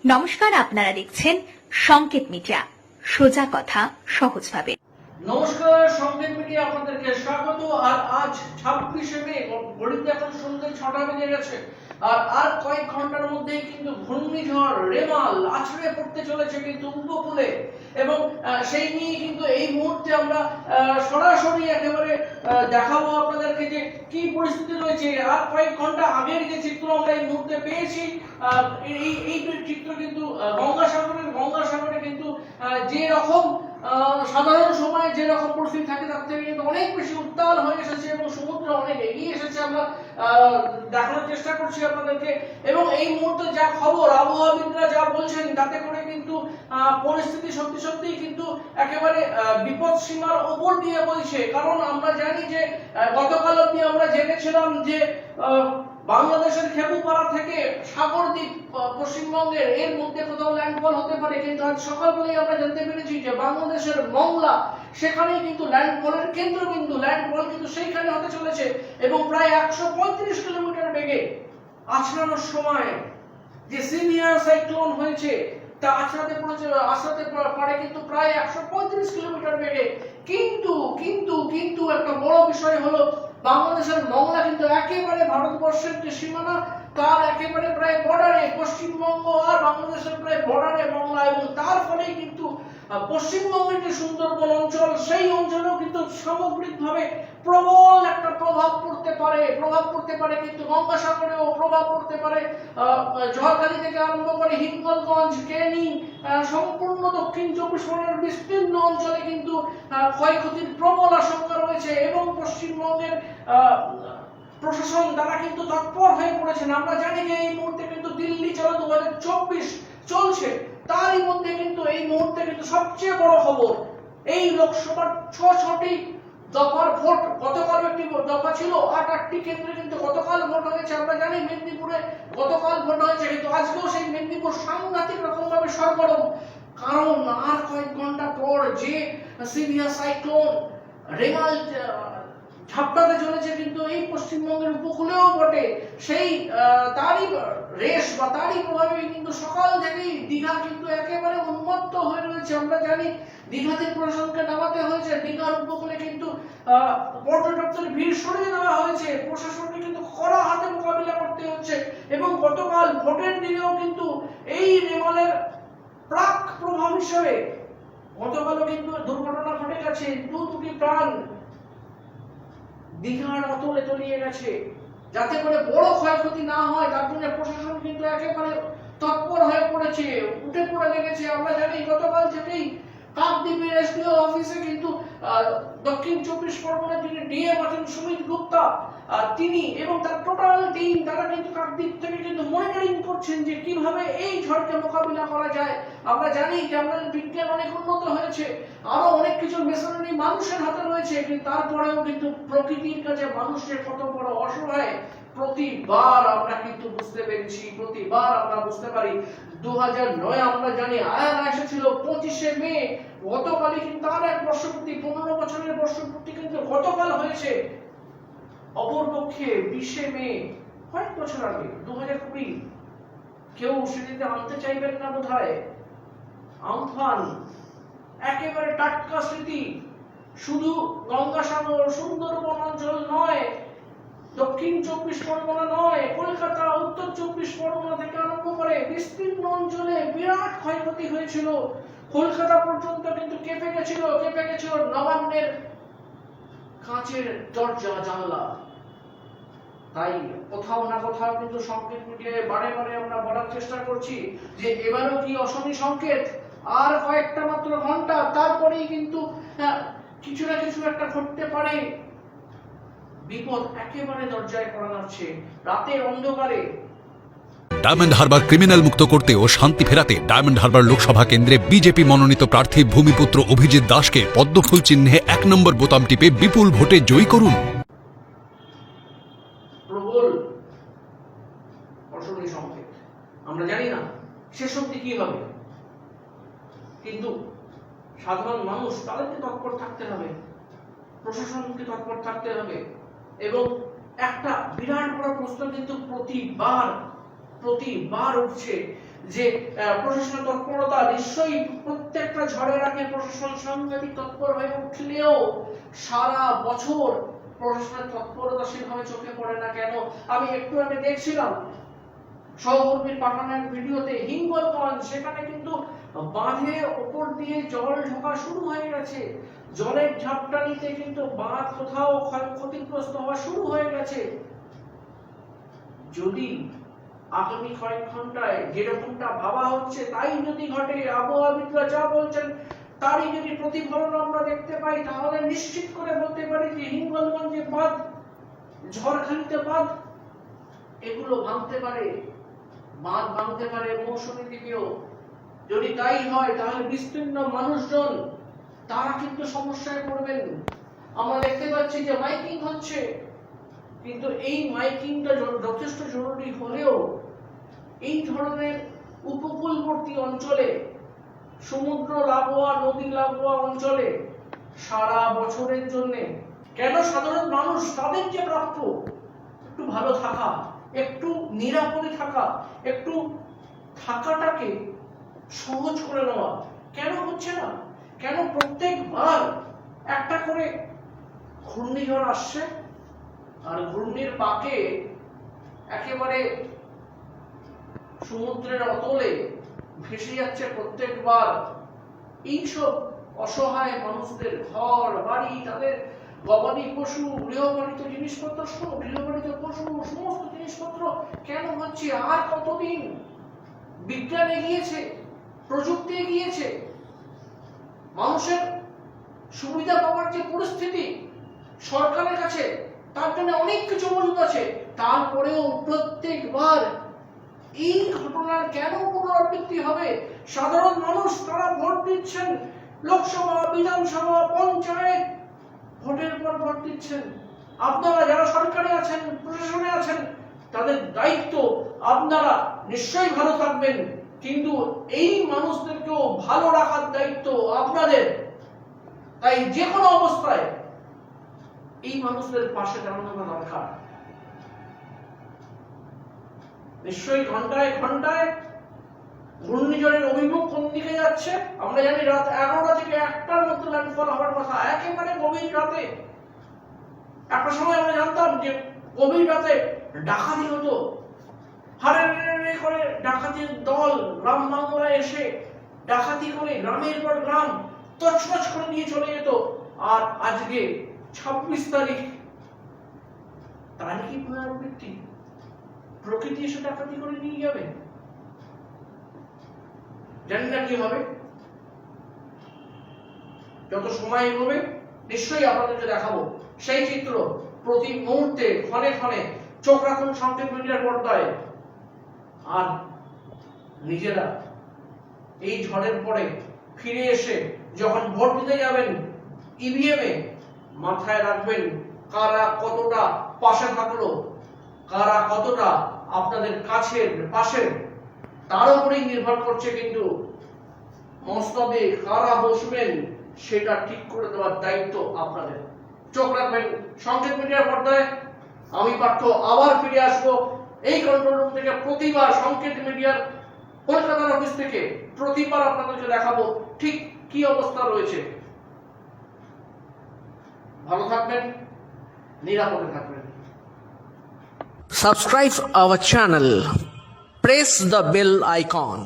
নমস্কার, আপনারা দেখছেন সংকেত মিডিয়া, সোজা কথা সহজভাবে। নমস্কার, সংকেত মিডিয়া আপনাদেরকে স্বাগত। আর আজ 26শে মে, ঘড়িতে এখন সন্ধ্যে 6টা বেজে গেছে। আর কয়েক ঘন্টার মধ্যেই কিন্তু ঘূর্ণিঝড় রেমাল আছড়ে পড়তে চলেছে কিন্তু উপকূলে, এবং সেই নিয়ে কিন্তু এই মুহূর্তে আমরা সরাসরি একেবারে দেখাবো আপনাদেরকে যে কি পরিস্থিতি রয়েছে। আর কয়েক ঘন্টা আগের যে চিত্র আমরা এই মুহূর্তে পেয়েছি, এই চিত্র কিন্তু গঙ্গাসাগরে কিন্তু যে রকম সাধারণ সময়ে যে রকম পরিস্থিতি থাকে তার থেকে কিন্তু অনেক বেশি উত্তাল হয়ে এসেছে এবং সমুদ্র অনেক এগিয়ে এসেছে। আমরা দেখানোর চেষ্টা করছি আপনাদেরকে, এবং এই মুহূর্তে যা খবর আবহাওয়াবিদরা যা বলছেন তাতে করে কিন্তু পরিস্থিতি সত্যি কিন্তু একেবারে বিপদ সীমার উপর দিয়ে বলছে। কারণ আমরা জানি যে গতকাল অবধি আমরা জেনেছিলাম যে বাংলাদেশের খেপুপাড়া থেকে সাগরদ্বীপ পশ্চিমবঙ্গের এর মধ্যে কোথাও ল্যান্ডফল হতে পারে, কিন্তু আজ সকালবেলায় আমরা জানতে পেরেছি যে বাংলাদেশের মংলা, সেখানে কিন্তু ল্যান্ডফলের কেন্দ্রবিন্দু, ল্যান্ডফল কিন্তু সেইখানে হতে চলেছে, এবং প্রায় 135 কিলোমিটার বেগে আছড়ানোর সময় যে সিভিয়ার সাইক্লোন হয়েছে তা আছড়াতে পারে কিন্তু প্রায় 135 কিলোমিটার বেগে। কিন্তু একটা বড় বিষয় হলো বাংলাদেশের মংলা কিন্তু একেবারে ভারতবর্ষের যে সীমানা তার একেবারে প্রায় বর্ডারে, পশ্চিমবঙ্গ আর বাংলাদেশের প্রায় বর্ডারে মংলা, এবং তার ফলে কিন্তু পশ্চিমবঙ্গের যে সুন্দরবন অঞ্চল, সেই অঞ্চলেও কিন্তু সামগ্রিকভাবে প্রবল একটা প্রভাব পড়তে পারে কিন্তু গঙ্গাসাগরেও প্রভাব পড়তে পারে। ঝড়খালি থেকে আরম্ভ করে হিঙ্গলগঞ্জ, ক্যানিং, সম্পূর্ণ দক্ষিণ 24 পরগনার বিস্তীর্ণ অঞ্চলে কিন্তু ক্ষয়ক্ষতির প্রবল আশঙ্কা রয়েছে, এবং পশ্চিমবঙ্গের প্রশাসন তারা কিন্তু তৎপর হয়ে পড়েছেন। আমরা জানি যে এই মুহূর্তে কিন্তু দিল্লি চলো 2024 চলছে, তারই মধ্যে কিন্তু এই মুহূর্তে কিন্তু সবচেয়ে বড় খবর, এই লোকসভার 6টি দফার ভোট, গতকাল একটি দফা ছিল, 8টি কেন্দ্রে কিন্তু গতকাল ভোট হয়েছে। আমরা জানি মেদিনীপুরে গতকাল ভোট হয়েছে, কিন্তু আজকেও সেই মেদিনীপুর সাংঘাতিক রকম ভাবে সরগরম। কারণ আর কয়েক ঘন্টা পর যে সিভিয়ার সাইক্লোন রেমাল ঝাপটাতে চলেছে কিন্তু এই পশ্চিমবঙ্গের উপকূলেও বটে, সেই তারই রেশ বা তারই প্রভাবে কিন্তু সকাল থেকেই দীঘা কিন্তু একেবারে উন্মত্ত হয়ে রয়েছে। আমরা জানি দীঘাতে প্রশাসনকে নামাতে হয়েছে, দীঘার উপকূলে কিন্তু পর্যটকদের ভিড় সরিয়ে দেওয়া হয়েছে, প্রশাসনকে কিন্তু কড়া হাতে মোকাবিলা করতে হচ্ছে। এবং গতকাল ভোটের দিনেও কিন্তু এই রেমালের প্রাক প্রভাব হিসেবে গতকালও কিন্তু দুর্ঘটনা ঘটে গেছে, দুটি প্রাণ দীঘার অতলে তলিয়ে গেছে। যাতে করে বড় ক্ষয়ক্ষতি না হয় তার জন্য প্রশাসন কিন্তু একেবারে তৎপর হয়ে পড়েছে, উঠে পড়ে লেগেছে। আমরা জানি গতকাল থেকেই কাকদ্বীপের এসডিও অফিসে কিন্তু দক্ষিণ 24 পরগনার যিনি ডিএম আছেন সুমিত গুপ্তা, তিনি এবং তার টোটাল টিম তারা কিন্তু কাকদ্বীপ থেকে কিন্তু মনিটরিং করছেন যে কিভাবে এই ঝড়কে মোকাবিলা করা যায়। আমরা জানি যে আমাদের বিজ্ঞান অনেক উন্নত হয়েছে, আরো অনেক কিছু মেশিনারি মানুষের হাতে রয়েছে, কিন্তু তারপরেও কিন্তু প্রকৃতির কাছে মানুষের কত বড় অসহায় প্রতিবার আমরা কিন্তু বুঝতে পারি। 2009 আমরা জানি আয়ান এসেছিল 25শে মে, গতকালই কিন্তু আর এক বর্ষপূর্তি, 15 বছরের বর্ষপূর্তি কিন্তু গতকাল হয়েছে। অপরপক্ষে 20শে মে কয়েক বছর আগে 2020, কেউ সেটিতে আনতে চাইবেন না বোধহয়, আমফান, একেবারে টাটকা স্মৃতি। শুধু গঙ্গাসাগর সুন্দরবন অঞ্চল নয়, দক্ষিণ 24 পরগনা নয়, কলকাতা, উত্তর 24 পরগনা থেকে আরম্ভ করে বিস্তীর্ণ অঞ্চলে বিরাট ক্ষয়ক্ষতি হয়েছিল। কলকাতা পর্যন্ত কিন্তু কেঁপে গেছিল নবান্নের কাঁচের দরজা জানলা। তাই কোথাও না কোথাও কিন্তু সংকেত মিডিয়ায় বারে বারে আমরা বলার চেষ্টা করছি যে এবারও কি অশনি সংকেত, আর কয়েকটা মাত্র ঘন্টা, তারপরেই কিন্তু কিছু না কিছু একটা ঘটতে পারে। বিপদ একেবারে দরজায় করা যাচ্ছে রাতের অন্ধকারে। ডায়মন্ড হারবার ক্রিমিনাল মুক্ত করতে ও শান্তি ফেরাতে ডায়মন্ড হারবার লোকসভা কেন্দ্রে বিজেপি মনোনীত প্রার্থী ভূমিপুত্র অভিজিৎ দাসকে পদ্মফুল চিহ্নে 1 নম্বর বোতাম টিপে বিপুল ভোটে জয়ী করুন। প্রবল অশনি সংকেত, আমরা জানি না শেষ অবধি কি হবে, কিন্তু সাধারণ মানুষ তাদেরকে তৎপর থাকতে হবে, প্রশাসনকে তৎপর থাকতে হবে। এবং একটা বিরাট বড় প্রশ্ন কিন্তু প্রতিবার উঠছে যে প্রশাসনের তৎপরতা, নিশ্চয়ই প্রত্যেকটা ঝড়ের আগে প্রশাসন সাংঘাতিক তৎপর হয়ে উঠলেও সারা বছর প্রশাসনের তৎপরতা সেভাবে চোখে পড়ে না কেন? আমি একটু আগে দেখছিলাম সহকর্মীর পাঠানো এক ভিডিওতে হিঙ্গলগঞ্জ, সেখানে কিন্তু বাঁধের ওপর দিয়ে জল ঢোকা শুরু হয়ে গেছে। জলের ঝাপটানিতে কিন্তু বাঁধ কোথাও ক্ষতিগ্রস্ত হওয়া শুরু হয়ে গেছে। যদি আগামী কয়েক ঘন্টায় যেরকমটা ভাবা হচ্ছে তাই যদি ঘটে, আবহাওয়াবিদরা যা বলছেন তারই যদি প্রতিফলন আমরা দেখতে পাই, তাহলে নিশ্চিত করে বলতে পারি যে হিঙ্গলগঞ্জে বাঁধ, ঝড়খালিতে বাঁধ, এগুলো ভাঙতে পারে, বাঁধ ভাঙতে পারে মৌসুমী দ্বীপেও। যদি তাই হয় তাহলে বিস্তীর্ণ মানুষজন তারা কিন্তু সমস্যায় পড়বেন। আমরা দেখতে পাচ্ছি যে মাইকিং হচ্ছে, কিন্তু এই মাইকিংটা যথেষ্ট জরুরি হলেও এই ধরনের উপকূলবর্তী অঞ্চলে, সমুদ্র লাগোয়া, নদী লাগোয়া অঞ্চলে সারা বছরের জন্য কেন সাধারণ মানুষ তাদের যে প্রাপ্য একটু ভালো থাকা, একটু নিরাপদে থাকা, একটু থাকাটাকে সহজ করে নেওয়া কেন হচ্ছে না? কেন প্রত্যেকবার একটা করে ঘূর্ণিঝড় আসছে আর ঘূর্ণির পাকে একেবারে সমুদ্রের অতলে ভেসে যাচ্ছে প্রত্যেকবার এইসব অসহায় মানুষদের ঘর বাড়ি, তাদের গবাদি পশু, গৃহপালিত জিনিসপত্র সহ গৃহপালিত পশু সমস্ত জিনিসপত্র কেন হচ্ছে? আর কতদিন? বিজ্ঞান এগিয়েছে, প্রযুক্তি এগিয়েছে, মানুষের সুবিধা পাওয়ার যে পরিস্থিতি সরকারের কাছে তার জন্য অনেক কিছু মজুদ আছে, তারপরেও প্রত্যেকবার এই ঘটনার কেন পুনরাবৃত্তি হবে? সাধারণ মানুষ তারা ভোট দিচ্ছেন, লোকসভা, বিধানসভা, পঞ্চায়েত, ভোটের পর ভোট দিচ্ছেন। আপনারা যারা সরকারে আছেন, প্রশাসনে আছেন, তাদের দায়িত্ব আপনারা নিশ্চয়ই ভালো থাকবেন, কিন্তু এই মানুষদেরকেও ভালো রাখার দায়িত্ব আপনাদের। তাই যে কোনো অবস্থায় এই মানুষদের পাশে দাঁড়ানো দরকার। নিশ্চয়ই ঘন্টায় ঘন্টায় ঘূর্ণিঝড়ের অভিমুখ কোন দিকে যাচ্ছে আমরা জানি। রাত 11টা থেকে 1টার মধ্যে ল্যান্ডফল হওয়ার কথা, একেবারে গভীর রাতে। একটা সময় আমরা জানতাম যে গভীর রাতে ডাকাতি হতো, হারে করে ডাকাতির দল গ্রাম বাংলায় এসে ডাকাতি করে গ্রামের পর গ্রাম তছনছ করে নিয়ে চলে যেত। আর আজকে 26 তারিখ, তার কি পুনরাবৃত্তি? প্রকৃতি এসে ডাকাতি করে নিয়ে যাবে? জানি না কি হবে। যত সময় এগোবে নিশ্চয়ই আপনাদেরকে দেখাবো সেই চিত্র। প্রতি মুহূর্তে ক্ষণে ক্ষণে চোখ রাখুন সংকেত মিডিয়ার পর্দায়। আর নিজেরা এই ঝড়ের পরে ফিরে এসে যখন ভোট দিতে যাবেন ইভিএম এ, মাথায় রাখবেন কারা কতটা পাশে থাকলো, কারা কতটা আপনাদের কাছের পাশের, তার উপরেই নির্ভর করছে কিন্তু মস্তবে কারা বসবেন সেটা ঠিক করে দেওয়ার দায়িত্ব আপনাদের। চোখ রাখবেন সংকেত মিডিয়ার পর্দায়। আমি পার্থ আবার ফিরে আসবো এই কন্ট্রোল রুম থেকে। প্রতিবার সংকেত মিডিয়ার কলকাতার অফিস থেকে প্রতিবার আপনাদেরকে দেখাবো ঠিক কি অবস্থা রয়েছে। ভালো থাকবেন, নিরাপদে থাকবেন। Subscribe our channel. Press the bell icon.